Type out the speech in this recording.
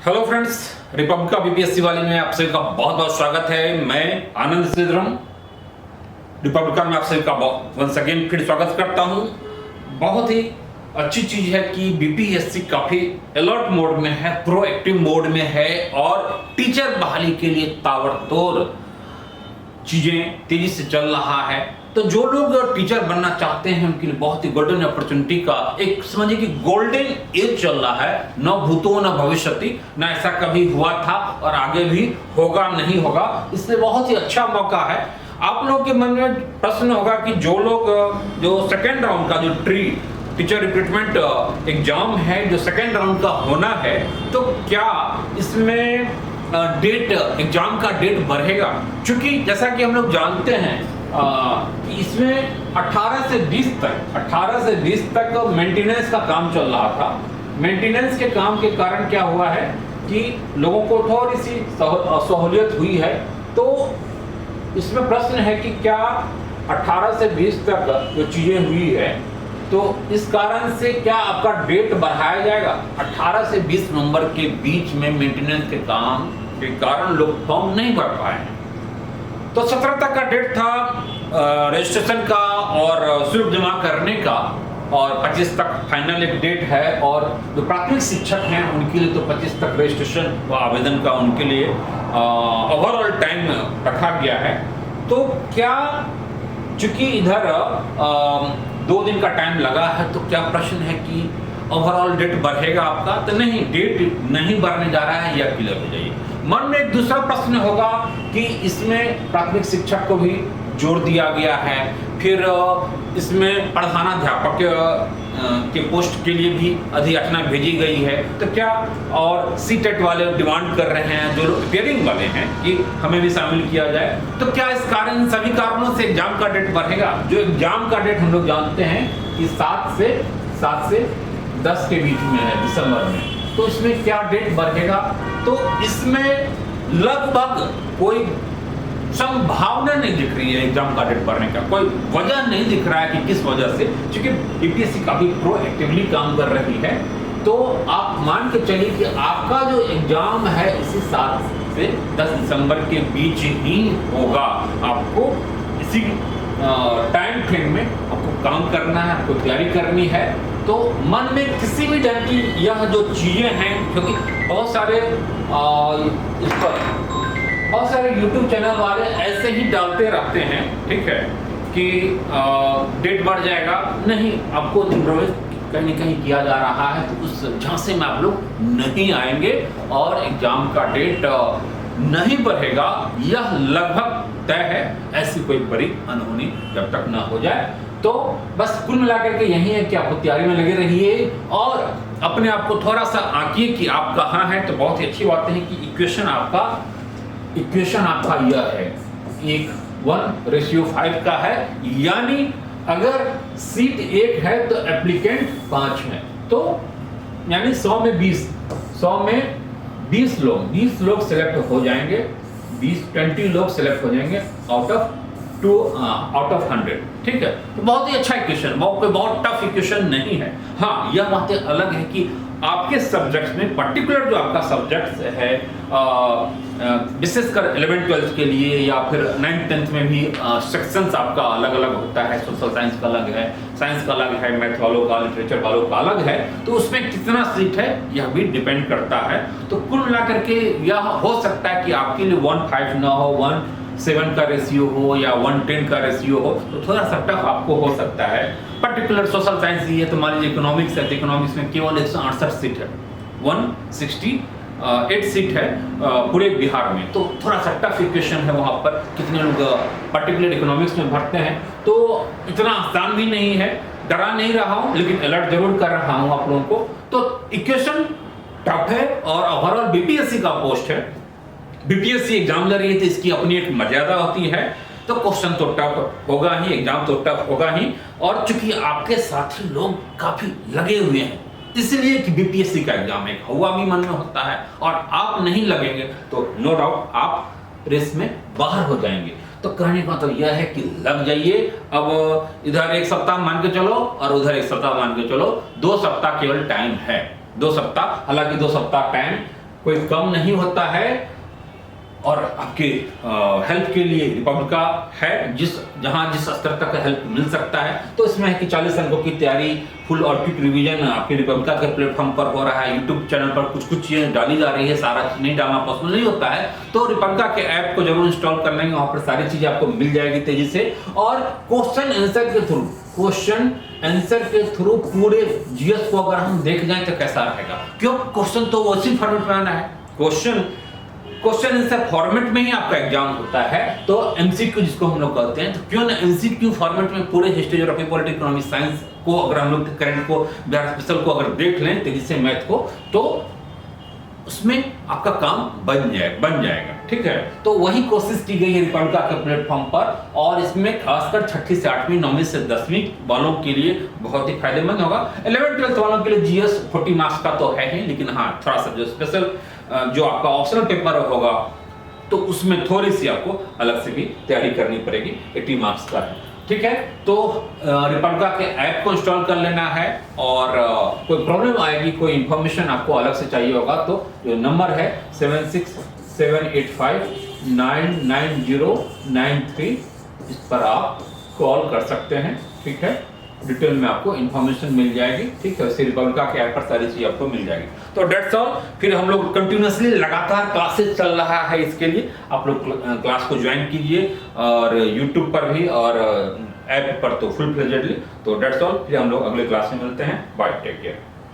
Hello friends, Republica BPSC वाली में आप सभी का बहुत बहुत स्वागत है। मैं आनंद श्रीधरम रिपब्लिका में आप सभी का वंस अगेन फिर स्वागत करता हूं। बहुत ही अच्छी चीज है कि बीपीएससी काफी अलर्ट मोड में है, प्रोएक्टिव मोड में है और टीचर बहाली के लिए ताबड़तोड़ चीजें तेजी से चल रहा है। तो जो लोग टीचर बनना चाहते हैं उनके लिए बहुत ही गोल्डन अपॉर्चुनिटी का एक समझिए कि गोल्डन एज चल रहा है। न भूतो न भविष्यति, न ऐसा कभी हुआ था और आगे भी होगा नहीं होगा, इसलिए बहुत ही अच्छा मौका है। आप लोगों के मन में प्रश्न होगा कि जो लोग जो सेकेंड राउंड का जो टीचर रिक्रूटमेंट एग्जाम है जो सेकेंड राउंड का होना है, तो क्या इसमें डेट एग्जाम का डेट बढ़ेगा? क्योंकि जैसा कि हम लोग जानते हैं कि इसमें 18 से 20 तक मेंटेनेंस का काम चल रहा था। मेंटेनेंस के काम के कारण क्या हुआ है कि लोगों को थोड़ी सी सहूलियत हुई है। तो इसमें प्रश्न है कि क्या 18 से 20 तक जो चीजें हुई है तो इस कारण से क्या आपका डेट बढ़ाया जाएगा? 18 से 20 नवंबर के बीच में मेंटेनेंस के काम के कारण लोग फॉर्म नहीं भर पाए हैं। तो 17 तक का डेट था रजिस्ट्रेशन का और शुल्क जमा करने का, और 25 तक फाइनल एक डेट है। और जो प्राथमिक शिक्षक हैं उनके लिए तो 25 तक रजिस्ट्रेशन व आवेदन का उनके लिए ओवरऑल टाइम रखा गया है। तो क्या चूंकि इधर 2 दिन का टाइम लगा है, तो क्या प्रश्न है कि ओवरऑल डेट बढ़ेगा आपका? तो नहीं, डेट नहीं बढ़ने जा रहा है, यह क्लियर हो जाइए। मन में एक दूसरा प्रश्न होगा कि इसमें प्राथमिक शिक्षक को भी जोड़ दिया गया है, फिर इसमें प्रधानाध्यापक के पोस्ट के लिए भी अधियाचना भेजी गई है। तो क्या और सीटेट वाले डिमांड कर रहे हैं, जो प्रिपेयरिंग वाले हैं, कि हमें भी शामिल किया जाए। तो क्या इस कारण सभी कारणों से एग्जाम का डेट बढ़ेगा? जो एग्जाम का डेट हम लोग जानते हैं कि 7 से 10 के बीच में है, दिसंबर में। तो इसमें क्या डेट बढ़ेगा? तो इसमें लगभग कोई संभावना नहीं दिख रही है एग्जाम का डेट बढ़ने का। कोई वजह नहीं दिख रहा है कि किस वजह से, क्योंकि बीपीएससी काफी प्रोएक्टिवली काम कर रही है। तो आप मान के चलिए कि आपका जो एग्जाम है इसी 7 से 10 दिसंबर के बीच ही होगा। आपको इसी टाइम फ्रेम में आपको काम करना है, आपको तैयारी करनी है। तो मन में किसी भी ढंग की यह जो चीजें हैं, क्योंकि बहुत सारे इस पर बहुत सारे YouTube चैनल वाले ऐसे ही डालते रहते हैं, ठीक है, कि डेट बढ़ जाएगा। नहीं, आपको इम्प्रोवाइज कहीं न कहीं किया जा रहा है, तो उस झांसे में आप लोग नहीं आएंगे और एग्जाम का डेट नहीं बढ़ेगा, यह लगभग तय है। ऐसी कोई बड़ी अनहोनी जब तक ना हो जाए। तो बस कुल मिलाकर के यही है कि आपको तैयारी में लगे रहिए और अपने आप को थोड़ा सा आंकिए कि आप कहाँ हैं। तो बहुत ही अच्छी बात है कि इक्वेशन आपका यह है, 1:5 का है। यानी अगर सीट 1 है तो एप्लीकेंट 5 है, तो यानी 100 में 20 लोग सिलेक्ट हो जाएंगे। 20 लोग सिलेक्ट हो जाएंगे आउट ऑफ 100, ठीक है। तो बहुत ही अच्छा इक्वेशन, बहुत टफ इक्वेशन नहीं है। हाँ, यह बातें अलग है कि आपके सब्जेक्ट्स में पर्टिकुलर जो आपका सब्जेक्ट्स है, विशेषकर 11th-12th के लिए या फिर 9th-10th में भी सेक्शंस आपका अलग अलग होता है। सोशल साइंस का अलग है, साइंस का अलग है, मैथ वालों का, लिटरेचर वालों का अलग है। तो उसमें कितना सीट है यह भी डिपेंड करता है। तो कुल मिलाकर के यह हो सकता है कि आपके लिए 1:5 ना हो, 1:7 का रेशियो हो या 1:10 का रेशियो हो, तो थोड़ा सा टफ आपको हो सकता है। पर्टिकुलर सोशल साइंस ही है तो मान लीजिए इकोनॉमिक्स है, तो इकोनॉमिक्स में केवल 168 सीट है, 168 सीट है पूरे बिहार में। तो थोड़ा सा टफ इक्वेशन है वहाँ पर, कितने लोग पर्टिकुलर इकोनॉमिक्स में भरते हैं। तो इतना आसान भी नहीं है, डरा नहीं रहा हूँ, लेकिन अलर्ट जरूर कर रहा हूँ आप लोगों को। तो इक्वेशन टफ है और ओवरऑल बीपीएससी का पोस्ट है, बीपीएससी एग्जाम ले रही है, तो इसकी अपनी एक मर्यादा होती है। तो क्वेश्चन तो टफ होगा ही, एग्जाम तो टफ होगा ही। और चूंकि आपके साथी लोग काफी लगे हुए हैं, इसलिए कि बीपीएससी का एग्जाम एक हवा भी मन में होता है, और आप नहीं लगेंगे तो नो डाउट आप रेस में बाहर हो जाएंगे। तो कहने का तो यह है कि लग जाइए। अब इधर 1 सप्ताह मान के चलो और उधर 1 सप्ताह मान के चलो, 2 सप्ताह केवल टाइम है। 2 सप्ताह, हालांकि 2 सप्ताह टाइम कोई कम नहीं होता है और आपके हेल्प के लिए रिपब्लिका है, जहां जिस स्तर तक हेल्प मिल सकता है। तो इसमें है कि 40 अंकों की तैयारी, फुल और क्विक रिवीजन आपके रिपब्लिका के प्लेटफॉर्म पर हो रहा है। यूट्यूब चैनल पर कुछ कुछ चीजें डाली जा रही है, सारा चीज नहीं डालना पॉसिबल नहीं होता है। तो रिपब्लिका के ऐप को जरूर इंस्टॉल कर लेंगे, वहां पर सारी चीजें आपको मिल जाएगी तेजी से। और क्वेश्चन आंसर के थ्रू पूरे जीएस को अगर हम देख जाएं तो कैसा रहेगा, क्यों क्वेश्चन तो उसी फॉर्मेट में आना है। क्वेश्चन आंसर फॉर्मेट में ही आपका एग्जाम होता है, तो एमसीक्यू जिसको हम लोग कहते हैं, तो क्यों ना एमसीक्यू फॉर्मेट में पूरे history, geography, politics, economic, science को अगर हम लोग करंट को, बिहार स्पेशल को अगर देख लें तेजी से, मैथ को, तो उसमें आपका काम बन जाएगा। ठीक है, तो वही कोशिश की गई है रिपब्लिका के प्लेटफॉर्म पर, और इसमें खासकर 6ठी से 8वीं, 9वीं से 10वीं वालों के लिए बहुत ही फायदेमंद होगा। 11th 12th वालों के लिए जीएस 40 मार्क्स का तो है ही, लेकिन हाँ थोड़ा सा जो स्पेशल जो आपका ऑप्शनल पेपर होगा तो उसमें थोड़ी सी आपको अलग से भी तैयारी करनी पड़ेगी, 80 मार्क्स का है। ठीक है, तो रिपब्लिका के ऐप को इंस्टॉल कर लेना है, और कोई प्रॉब्लम आएगी, कोई इंफॉर्मेशन आपको अलग से चाहिए होगा, तो जो नंबर है 7678599093, इस पर आप कॉल कर सकते हैं। ठीक है, डिटेल में आपको इंफॉर्मेशन मिल जाएगी। ठीक है, उससे रिपब्लिका के ऐप पर सारी चीज आपको मिल जाएगी। तो डेट्स ऑल, फिर हम लोग कंटिन्यूअसली लगातार क्लासेस चल रहा है, इसके लिए आप लोग क्लास को ज्वाइन कीजिए, और यूट्यूब पर भी और ऐप पर तो फुल फ्लेजेडली। तो डेट्स ऑल, फिर हम लोग अगले क्लास में मिलते हैं। Bye, take care.